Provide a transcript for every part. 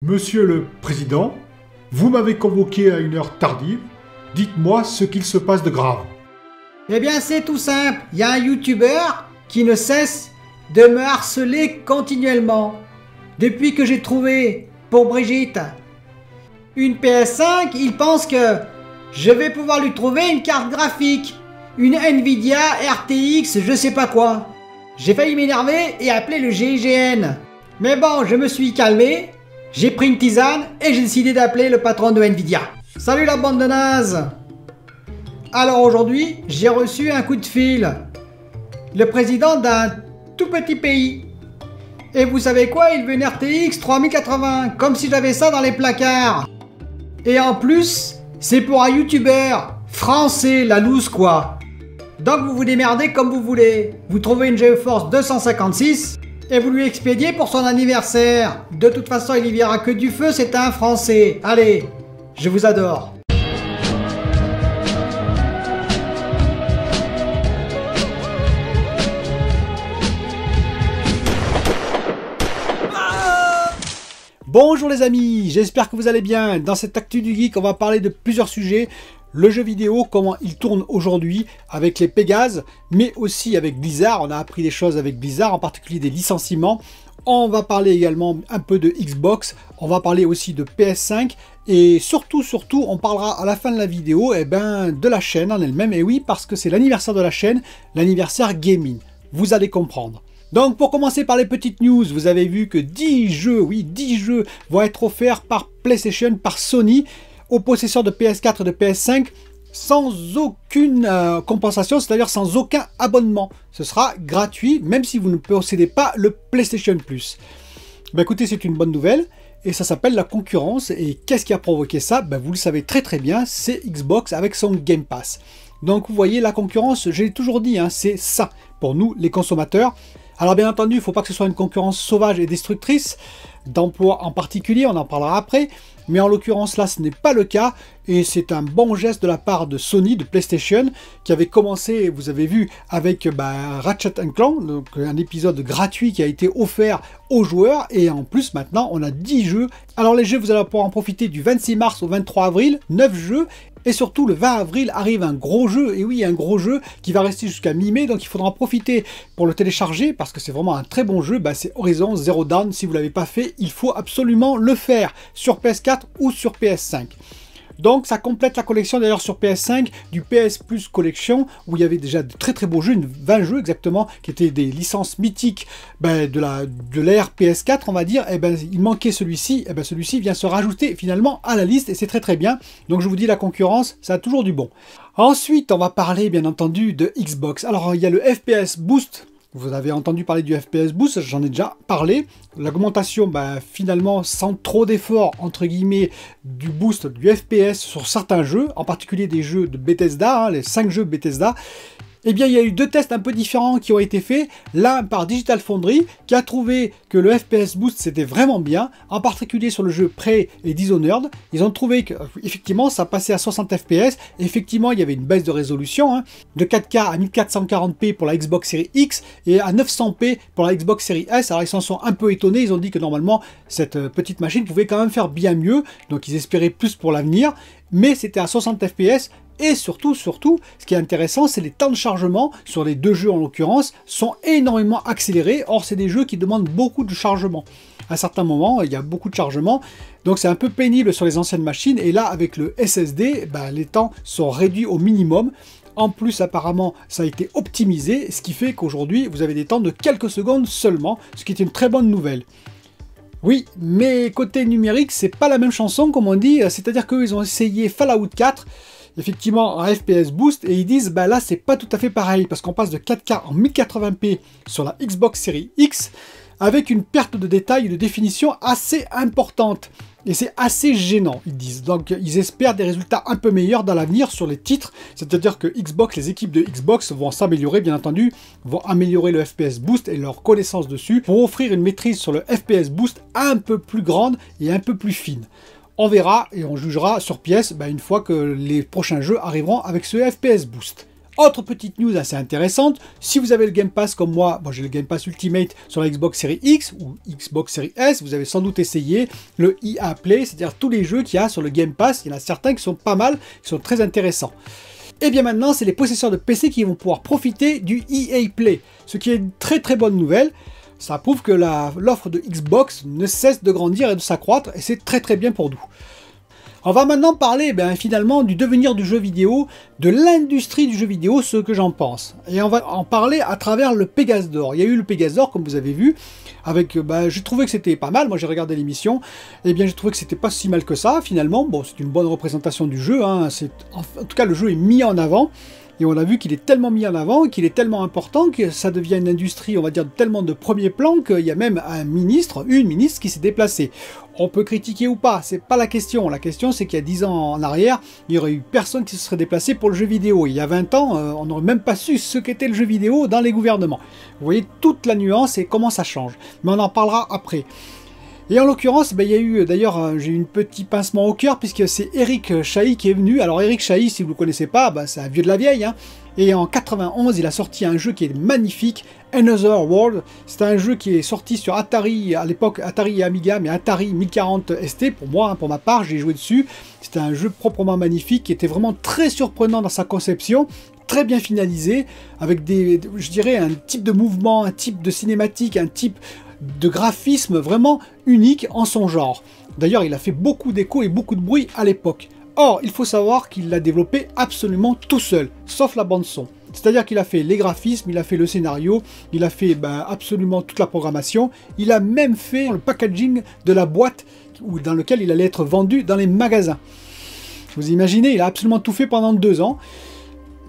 Monsieur le Président, vous m'avez convoqué à une heure tardive. Dites-moi ce qu'il se passe de grave. Eh bien, c'est tout simple. Il y a un youtubeur qui ne cesse de me harceler continuellement. Depuis que j'ai trouvé, pour Brigitte, une PS5, il pense que je vais pouvoir lui trouver une carte graphique. Une Nvidia RTX je sais pas quoi. J'ai failli m'énerver et appeler le GIGN. Mais bon, je me suis calmé, j'ai pris une tisane et j'ai décidé d'appeler le patron de Nvidia. Salut la bande de nazes! Alors aujourd'hui, j'ai reçu un coup de fil. Le président d'un tout petit pays. Et vous savez quoi? Il veut une RTX 3080, comme si j'avais ça dans les placards. Et en plus, c'est pour un youtubeur français, la loose quoi. Donc vous vous démerdez comme vous voulez. Vous trouvez une GeForce 256 et vous lui expédiez pour son anniversaire. De toute façon, il y verra que du feu, c'est un français. Allez, je vous adore. Bonjour les amis, j'espère que vous allez bien. Dans cette Actu du Geek, on va parler de plusieurs sujets. Le jeu vidéo, comment il tourne aujourd'hui avec les Pégases, mais aussi avec Blizzard. On a appris des choses avec Blizzard, en particulier des licenciements. On va parler également un peu de Xbox, on va parler aussi de PS5 et surtout, on parlera à la fin de la vidéo de la chaîne en elle-même. Et oui, parce que c'est l'anniversaire de la chaîne, l'anniversaire gaming. Vous allez comprendre. Donc pour commencer par les petites news, vous avez vu que 10 jeux, oui 10 jeux vont être offerts par PlayStation, par Sony, aux possesseurs de PS4 et de PS5 sans aucune compensation, c'est-à-dire sans aucun abonnement. Ce sera gratuit, même si vous ne possédez pas le PlayStation Plus. Ben écoutez, c'est une bonne nouvelle, et ça s'appelle la concurrence. Et qu'est-ce qui a provoqué ça? Ben vous le savez très bien, c'est Xbox avec son Game Pass. Donc vous voyez, la concurrence, j'ai toujours dit, hein, c'est ça, pour nous les consommateurs. Alors bien entendu, il ne faut pas que ce soit une concurrence sauvage et destructrice, d'emploi en particulier, on en parlera après, mais en l'occurrence là ce n'est pas le cas, et c'est un bon geste de la part de Sony, de PlayStation, qui avait commencé, vous avez vu, avec Ratchet & Clank, donc un épisode gratuit qui a été offert aux joueurs, et en plus maintenant on a 10 jeux. Alors les jeux, vous allez pouvoir en profiter du 26 mars au 23 avril, 9 jeux, et surtout, le 20 avril arrive un gros jeu, et oui, un gros jeu qui va rester jusqu'à mi-mai, donc il faudra en profiter pour le télécharger, parce que c'est vraiment un très bon jeu. C'est Horizon Zero Dawn. Si vous ne l'avez pas fait, il faut absolument le faire, sur PS4 ou sur PS5. Donc ça complète la collection d'ailleurs sur PS5 du PS Plus Collection, où il y avait déjà de très beaux jeux, 20 jeux exactement, qui étaient des licences mythiques de l'ère PS4 on va dire. Il manquait celui-ci, celui-ci vient se rajouter finalement à la liste, et c'est très bien. Donc je vous dis, la concurrence, ça a toujours du bon. Ensuite on va parler bien entendu de Xbox. Alors il y a le FPS Boost. Vous avez entendu parler du FPS Boost, j'en ai déjà parlé. L'augmentation, finalement, sans trop d'efforts, entre guillemets, du boost du FPS sur certains jeux, en particulier des jeux de Bethesda, les 5 jeux Bethesda. Eh bien, il y a eu 2 tests un peu différents qui ont été faits. L'un par Digital Foundry, qui a trouvé que le FPS Boost c'était vraiment bien, en particulier sur le jeu Prey et Dishonored. Ils ont trouvé que, effectivement, ça passait à 60 FPS. Effectivement, il y avait une baisse de résolution, de 4K à 1440p pour la Xbox Series X et à 900p pour la Xbox Series S. Alors, ils s'en sont un peu étonnés. Ils ont dit que normalement, cette petite machine pouvait quand même faire bien mieux. Donc, ils espéraient plus pour l'avenir. Mais c'était à 60 FPS. Et surtout, ce qui est intéressant, c'est les temps de chargement sur les 2 jeux en l'occurrence sont énormément accélérés. Or, c'est des jeux qui demandent beaucoup de chargement. À certains moments, il y a beaucoup de chargement, donc c'est un peu pénible sur les anciennes machines. Et là, avec le SSD, les temps sont réduits au minimum. En plus, apparemment, ça a été optimisé, ce qui fait qu'aujourd'hui, vous avez des temps de quelques secondes seulement, ce qui est une très bonne nouvelle. Oui, mais côté numérique, c'est pas la même chanson, comme on dit. C'est-à-dire qu'ils ont essayé Fallout 4, effectivement en FPS Boost, et ils disent là c'est pas tout à fait pareil, parce qu'on passe de 4K en 1080p sur la Xbox Series X, avec une perte de détail et de définition assez importante. Et c'est assez gênant, ils disent. Donc ils espèrent des résultats un peu meilleurs dans l'avenir sur les titres, c'est-à-dire que Xbox, les équipes de Xbox vont s'améliorer, bien entendu, vont améliorer le FPS Boost et leur connaissance dessus, pour offrir une maîtrise sur le FPS Boost un peu plus grande et un peu plus fine. On verra et on jugera sur pièce une fois que les prochains jeux arriveront avec ce FPS Boost. Autre petite news assez intéressante, si vous avez le Game Pass comme moi, j'ai le Game Pass Ultimate sur la Xbox Series X ou Xbox Series S, vous avez sans doute essayé le EA Play, c'est-à-dire tous les jeux qu'il y a sur le Game Pass, il y en a certains qui sont pas mal, qui sont très intéressants. Et bien maintenant, c'est les possesseurs de PC qui vont pouvoir profiter du EA Play, ce qui est une très très bonne nouvelle. Ça prouve que l'offre de Xbox ne cesse de grandir et de s'accroître, et c'est très très bien pour nous. On va maintenant parler finalement du devenir du jeu vidéo, de l'industrie du jeu vidéo, ce que j'en pense. Et on va en parler à travers le Pégase d'Or. Il y a eu le Pégase d'Or, comme vous avez vu, avec, j'ai trouvé que c'était pas mal, moi j'ai regardé l'émission, et bien j'ai trouvé que c'était pas si mal que ça, finalement. Bon, c'est une bonne représentation du jeu, hein. En tout cas le jeu est mis en avant, et on a vu qu'il est tellement mis en avant, qu'il est tellement important, que ça devient une industrie, on va dire, tellement de premier plan, qu'il y a même une ministre qui s'est déplacée. On peut critiquer ou pas, c'est pas la question. La question, c'est qu'il y a 10 ans en arrière, il n'y aurait eu personne qui se serait déplacé pour le jeu vidéo. Il y a 20 ans, on n'aurait même pas su ce qu'était le jeu vidéo dans les gouvernements. Vous voyez toute la nuance et comment ça change. Mais on en parlera après. Et en l'occurrence, il y a eu, d'ailleurs, j'ai eu un petit pincement au cœur, puisque c'est Eric Chahi qui est venu. Alors Eric Chahi, si vous ne le connaissez pas, c'est un vieux de la vieille, hein. Et en 91, il a sorti un jeu qui est magnifique, Another World. C'est un jeu qui est sorti sur Atari, à l'époque Atari et Amiga, mais Atari 1040 ST, pour moi, hein, pour ma part, j'ai joué dessus. C'était un jeu proprement magnifique, qui était vraiment très surprenant dans sa conception, très bien finalisé, avec je dirais, un type de mouvement, un type de cinématique, un type de graphisme vraiment unique en son genre. D'ailleurs, il a fait beaucoup d'écho et beaucoup de bruit à l'époque. Or, il faut savoir qu'il l'a développé absolument tout seul, sauf la bande-son. C'est-à-dire qu'il a fait les graphismes, il a fait le scénario, il a fait absolument toute la programmation, il a même fait le packaging de la boîte dans lequel il allait être vendu dans les magasins. Vous imaginez, il a absolument tout fait pendant 2 ans,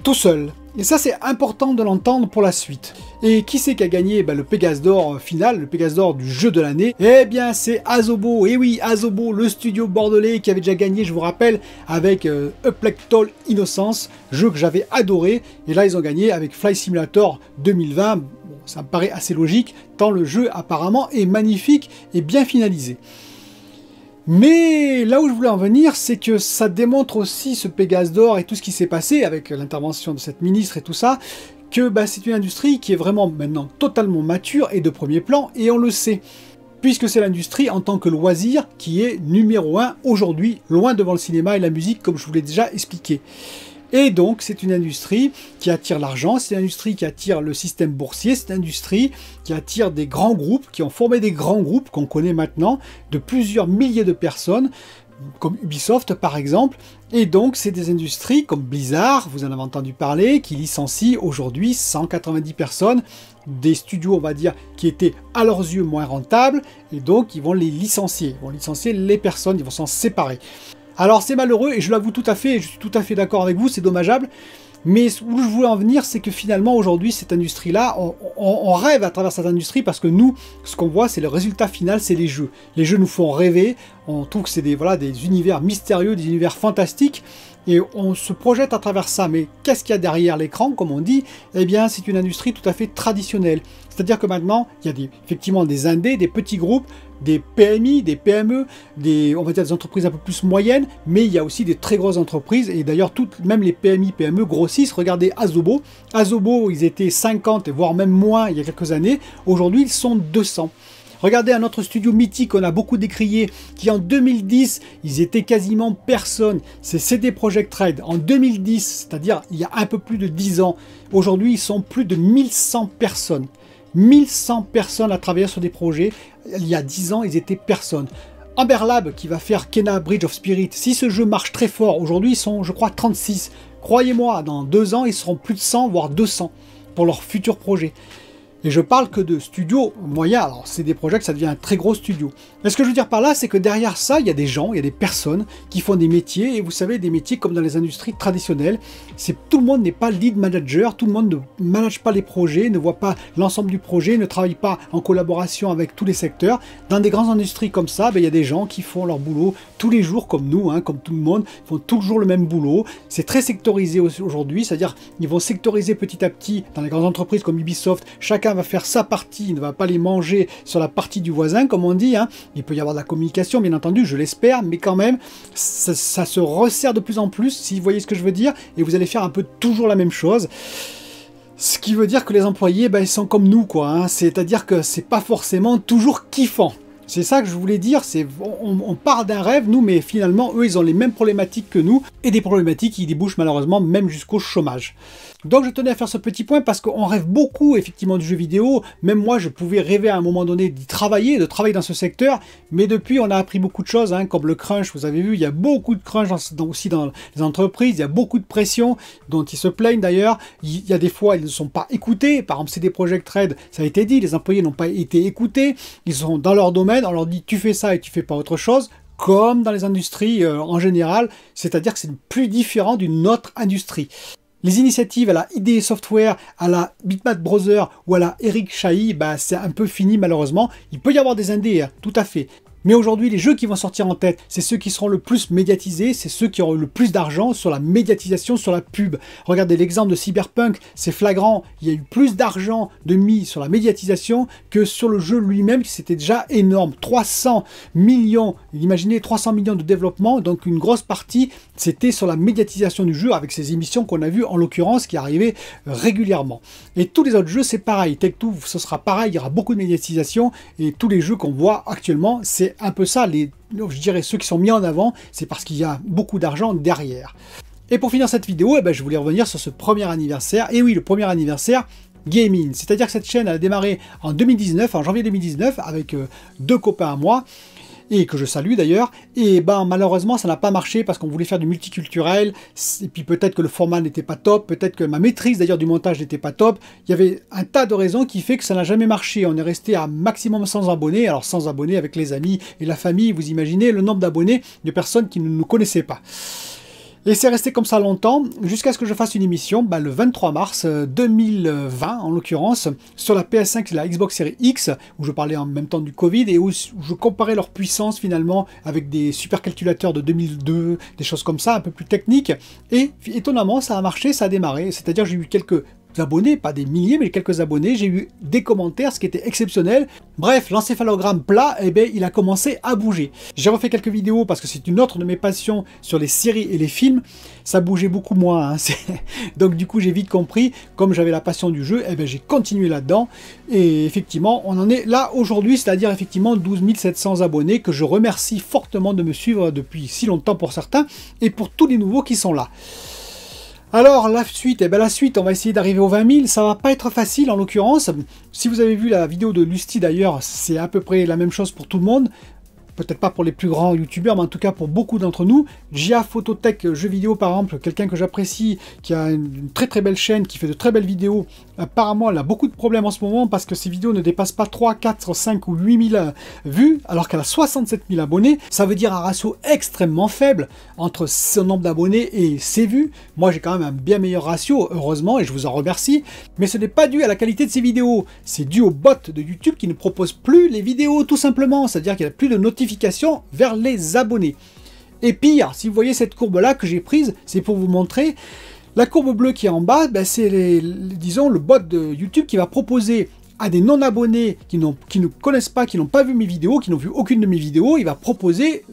tout seul. Et ça, c'est important de l'entendre pour la suite. Et qui c'est qui a gagné le Pégase d'Or final, le Pégase d'Or du jeu de l'année? Eh bien, c'est Asobo. Et oui, Asobo, le studio bordelais qui avait déjà gagné, je vous rappelle, avec A Plague Tale Innocence, jeu que j'avais adoré. Et là, ils ont gagné avec Flight Simulator 2020. Bon, ça me paraît assez logique, tant le jeu apparemment est magnifique et bien finalisé. Mais là où je voulais en venir, c'est que ça démontre aussi ce Pégase d'Or et tout ce qui s'est passé avec l'intervention de cette ministre et tout ça, que c'est une industrie qui est vraiment maintenant totalement mature et de premier plan, et on le sait, puisque c'est l'industrie en tant que loisir qui est numéro 1 aujourd'hui, loin devant le cinéma et la musique, comme je vous l'ai déjà expliqué. Et donc, c'est une industrie qui attire l'argent, c'est une industrie qui attire le système boursier, c'est une industrie qui attire des grands groupes, qui ont formé des grands groupes qu'on connaît maintenant, de plusieurs milliers de personnes, comme Ubisoft par exemple. Et donc, c'est des industries comme Blizzard, vous en avez entendu parler, qui licencient aujourd'hui 190 personnes, des studios, on va dire, qui étaient à leurs yeux moins rentables, et donc ils vont les licencier, ils vont licencier les personnes, ils vont s'en séparer. Alors c'est malheureux, et je l'avoue tout à fait, et je suis tout à fait d'accord avec vous, c'est dommageable, mais où je voulais en venir, c'est que finalement aujourd'hui, cette industrie-là, on rêve à travers cette industrie, parce que nous, ce qu'on voit, c'est le résultat final, c'est les jeux. Les jeux nous font rêver, on trouve que c'est des univers mystérieux, des univers fantastiques, et on se projette à travers ça. Mais qu'est-ce qu'il y a derrière l'écran, comme on dit? Eh bien, c'est une industrie tout à fait traditionnelle. C'est-à-dire que maintenant, il y a effectivement des indés, des petits groupes, des PMI, des PME, on va dire des entreprises un peu plus moyennes, mais il y a aussi des très grosses entreprises, et d'ailleurs, même les PMI, PME grossissent. Regardez Asobo. Asobo, ils étaient 50, voire même moins il y a quelques années. Aujourd'hui, ils sont 200. Regardez un autre studio mythique qu'on a beaucoup décrié, qui en 2010, ils étaient quasiment personne. C'est CD Projekt Red. En 2010, c'est-à-dire il y a un peu plus de 10 ans, aujourd'hui, ils sont plus de 1100 personnes. 1100 personnes à travailler sur des projets. Il y a 10 ans, ils étaient personne. Amber Lab, qui va faire Kena Bridge of Spirit, si ce jeu marche très fort, aujourd'hui, ils sont, je crois, 36. Croyez-moi, dans 2 ans, ils seront plus de 100, voire 200 pour leurs futurs projets. Et je parle que de studios moyens, alors c'est des projets que ça devient un très gros studio. Mais ce que je veux dire par là, c'est que derrière ça, il y a des gens, il y a des personnes qui font des métiers, et vous savez, des métiers comme dans les industries traditionnelles, tout le monde n'est pas lead manager, tout le monde ne manage pas les projets, ne voit pas l'ensemble du projet, ne travaille pas en collaboration avec tous les secteurs. Dans des grandes industries comme ça, il y a des gens qui font leur boulot tous les jours comme nous, comme tout le monde, ils font toujours le même boulot. C'est très sectorisé aujourd'hui, c'est-à-dire ils vont sectoriser petit à petit dans les grandes entreprises comme Ubisoft, chaque chacun va faire sa partie, il ne va pas les manger sur la partie du voisin, comme on dit, hein. Il peut y avoir de la communication, bien entendu, je l'espère, mais quand même, ça se resserre de plus en plus, si vous voyez ce que je veux dire, et vous allez faire un peu toujours la même chose. Ce qui veut dire que les employés, ben, ils sont comme nous, quoi, hein. C'est-à-dire que c'est pas forcément toujours kiffant. C'est ça que je voulais dire, on part d'un rêve, nous, mais finalement, eux, ils ont les mêmes problématiques que nous, et des problématiques qui débouchent malheureusement même jusqu'au chômage. Donc je tenais à faire ce petit point parce qu'on rêve beaucoup effectivement du jeu vidéo. Même moi, je pouvais rêver à un moment donné d'y travailler, de travailler dans ce secteur. Mais depuis, on a appris beaucoup de choses, hein, comme le crunch. Vous avez vu, il y a beaucoup de crunch aussi dans les entreprises. Il y a beaucoup de pression dont ils se plaignent d'ailleurs. Il y a des fois, ils ne sont pas écoutés. Par exemple, CD Projekt Red, ça a été dit, les employés n'ont pas été écoutés. Ils sont dans leur domaine. On leur dit, tu fais ça et tu fais pas autre chose. Comme dans les industries en général. C'est-à-dire que c'est plus différent d'une autre industrie. Les initiatives à la IDE Software, à la Bitmap Browser ou à la Eric Chahi, bah, c'est un peu fini malheureusement. Il peut y avoir des indés, hein, tout à fait. Mais aujourd'hui, les jeux qui vont sortir en tête, c'est ceux qui seront le plus médiatisés, c'est ceux qui auront le plus d'argent sur la médiatisation, sur la pub. Regardez l'exemple de Cyberpunk, c'est flagrant. Il y a eu plus d'argent de mis sur la médiatisation que sur le jeu lui-même, c'était déjà énorme. 300 millions, imaginez 300 millions de développement, donc une grosse partie, c'était sur la médiatisation du jeu, avec ces émissions qu'on a vues, en l'occurrence, qui arrivaient régulièrement. Et tous les autres jeux, c'est pareil. Take-Two, ce sera pareil, il y aura beaucoup de médiatisation, et tous les jeux qu'on voit actuellement, c'est un peu ça, je dirais ceux qui sont mis en avant, c'est parce qu'il y a beaucoup d'argent derrière. Et pour finir cette vidéo, eh ben, je voulais revenir sur ce premier anniversaire. Et oui, le premier anniversaire gaming. C'est-à-dire que cette chaîne a démarré en 2019, en janvier 2019, avec 2 copains à moi, et que je salue d'ailleurs, et ben malheureusement ça n'a pas marché parce qu'on voulait faire du multiculturel, et puis peut-être que le format n'était pas top, peut-être que ma maîtrise d'ailleurs du montage n'était pas top, il y avait un tas de raisons qui fait que ça n'a jamais marché, on est resté à maximum 100 abonnés, alors 100 abonnés avec les amis et la famille, vous imaginez le nombre d'abonnés de personnes qui ne nous connaissaient pas. Et c'est resté comme ça longtemps, jusqu'à ce que je fasse une émission, le 23 mars 2020 en l'occurrence, sur la PS5 et la Xbox Series X, où je parlais en même temps du Covid, et où je comparais leur puissance finalement avec des supercalculateurs de 2002, des choses comme ça, un peu plus techniques, et étonnamment ça a marché, ça a démarré, c'est-à-dire j'ai eu quelques abonnés, pas des milliers, mais quelques abonnés, j'ai eu des commentaires, ce qui était exceptionnel. Bref, l'encéphalogramme plat, eh bien, il a commencé à bouger. J'ai refait quelques vidéos parce que c'est une autre de mes passions sur les séries et les films. Ça bougeait beaucoup moins, hein. Donc du coup, j'ai vite compris, comme j'avais la passion du jeu, eh bien, j'ai continué là-dedans. Et effectivement, on en est là aujourd'hui, c'est-à-dire effectivement 12 700 abonnés, que je remercie fortement de me suivre depuis si longtemps pour certains, et pour tous les nouveaux qui sont là. Alors la suite, on va essayer d'arriver aux 20 000, ça va pas être facile en l'occurrence. Si vous avez vu la vidéo de Lusty d'ailleurs, c'est à peu près la même chose pour tout le monde. Peut-être pas pour les plus grands youtubeurs, mais en tout cas pour beaucoup d'entre nous. Gia Phototech Jeux vidéo par exemple, quelqu'un que j'apprécie, qui a une très très belle chaîne, qui fait de très belles vidéos. Apparemment, elle a beaucoup de problèmes en ce moment parce que ses vidéos ne dépassent pas 3, 4, 5 ou 8 000 vues, alors qu'elle a 67 000 abonnés. Ça veut dire un ratio extrêmement faible entre son nombre d'abonnés et ses vues. Moi, j'ai quand même un bien meilleur ratio, heureusement, et je vous en remercie. Mais ce n'est pas dû à la qualité de ses vidéos. C'est dû au bot de YouTube qui ne propose plus les vidéos, tout simplement. C'est-à-dire qu'il n'y a plus de notifications vers les abonnés. Et pire, si vous voyez cette courbe-là que j'ai prise, c'est pour vous montrer. La courbe bleue qui est en bas, c'est disons le bot de YouTube qui va proposer à des non-abonnés qui ne connaissent pas, qui n'ont pas vu mes vidéos, qui n'ont vu aucune de mes vidéos, il va proposer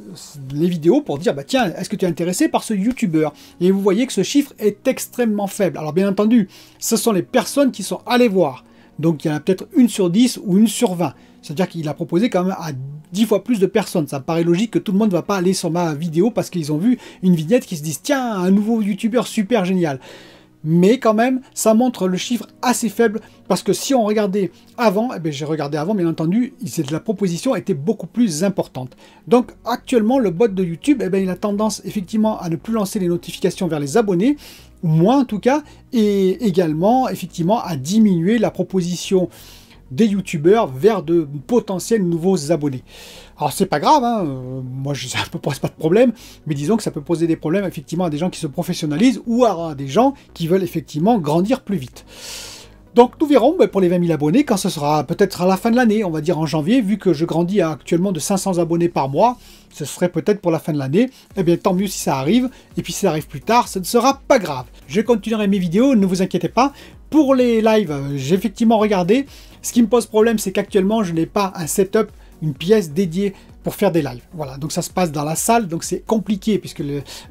les vidéos pour dire, tiens, est-ce que tu es intéressé par ce YouTuber? Et vous voyez que ce chiffre est extrêmement faible. Alors bien entendu, ce sont les personnes qui sont allées voir. Donc il y en a peut-être 1 sur 10 ou 1 sur 20. C'est-à-dire qu'il a proposé quand même à 10 fois plus de personnes. Ça me paraît logique que tout le monde ne va pas aller sur ma vidéo parce qu'ils ont vu une vignette qui se disent, tiens, un nouveau youtubeur super génial. Mais quand même, ça montre le chiffre assez faible, parce que si on regardait avant, j'ai regardé avant, bien entendu, la proposition était beaucoup plus importante. Donc actuellement, le bot de YouTube, il a tendance effectivement à ne plus lancer les notifications vers les abonnés, ou moins en tout cas, et également effectivement à diminuer la proposition des youtubeurs vers de potentiels nouveaux abonnés. Alors c'est pas grave, hein, moi ça ne pose pas de problème, mais disons que ça peut poser des problèmes effectivement à des gens qui se professionnalisent ou à des gens qui veulent effectivement grandir plus vite. Donc nous verrons pour les 20 000 abonnés quand ce sera peut-être à la fin de l'année, on va dire en janvier, vu que je grandis actuellement de 500 abonnés par mois, ce serait peut-être pour la fin de l'année, eh bien tant mieux si ça arrive, et puis si ça arrive plus tard, ce ne sera pas grave. Je continuerai mes vidéos, ne vous inquiétez pas, Pour les lives, j'ai effectivement regardé. Ce qui me pose problème, c'est qu'actuellement, je n'ai pas un setup, une pièce dédiée pour faire des lives. Voilà, donc ça se passe dans la salle, donc c'est compliqué, puisque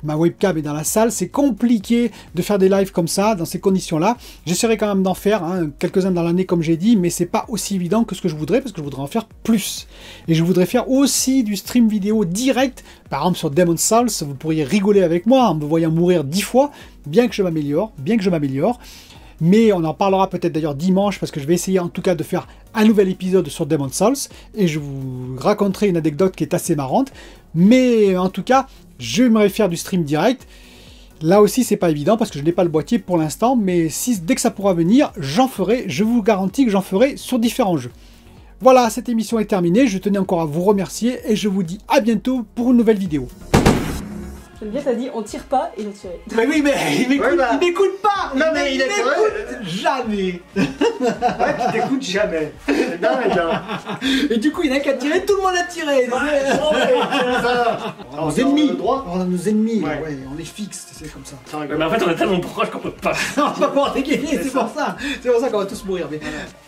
ma webcam est dans la salle, c'est compliqué de faire des lives comme ça, dans ces conditions-là. J'essaierai quand même d'en faire quelques-uns dans l'année, comme j'ai dit, mais c'est pas aussi évident que ce que je voudrais, parce que je voudrais en faire plus. Et je voudrais faire aussi du stream vidéo direct, par exemple sur Demon's Souls, vous pourriez rigoler avec moi en me voyant mourir 10 fois, bien que je m'améliore, mais on en parlera peut-être d'ailleurs dimanche, parce que je vais essayer en tout cas de faire un nouvel épisode sur Demon's Souls, et je vous raconterai une anecdote qui est assez marrante, mais en tout cas, j'aimerais faire du stream direct. Là aussi, c'est pas évident, parce que je n'ai pas le boîtier pour l'instant, mais dès que ça pourra venir, j'en ferai, je vous garantis que j'en ferai sur différents jeux. Voilà, cette émission est terminée, je tenais encore à vous remercier, et je vous dis à bientôt pour une nouvelle vidéo. J'aime bien, t'as dit on tire pas et il a tiré. Mais oui, mais il m'écoute pas. Non, mais il m'écoute jamais. Ouais, tu t'écoutes jamais. C'est dingue, hein. Et du coup, il n'a qu'à tirer, tout le monde a tiré. On Nos ennemis, droit. on a nos ennemis, Ouais. ouais, on les fixe, c'est comme ça. Mais en fait, on est tellement proche qu'on peut pas. On va pas pouvoir dégainer, c'est pour ça qu'on va tous mourir. Mais...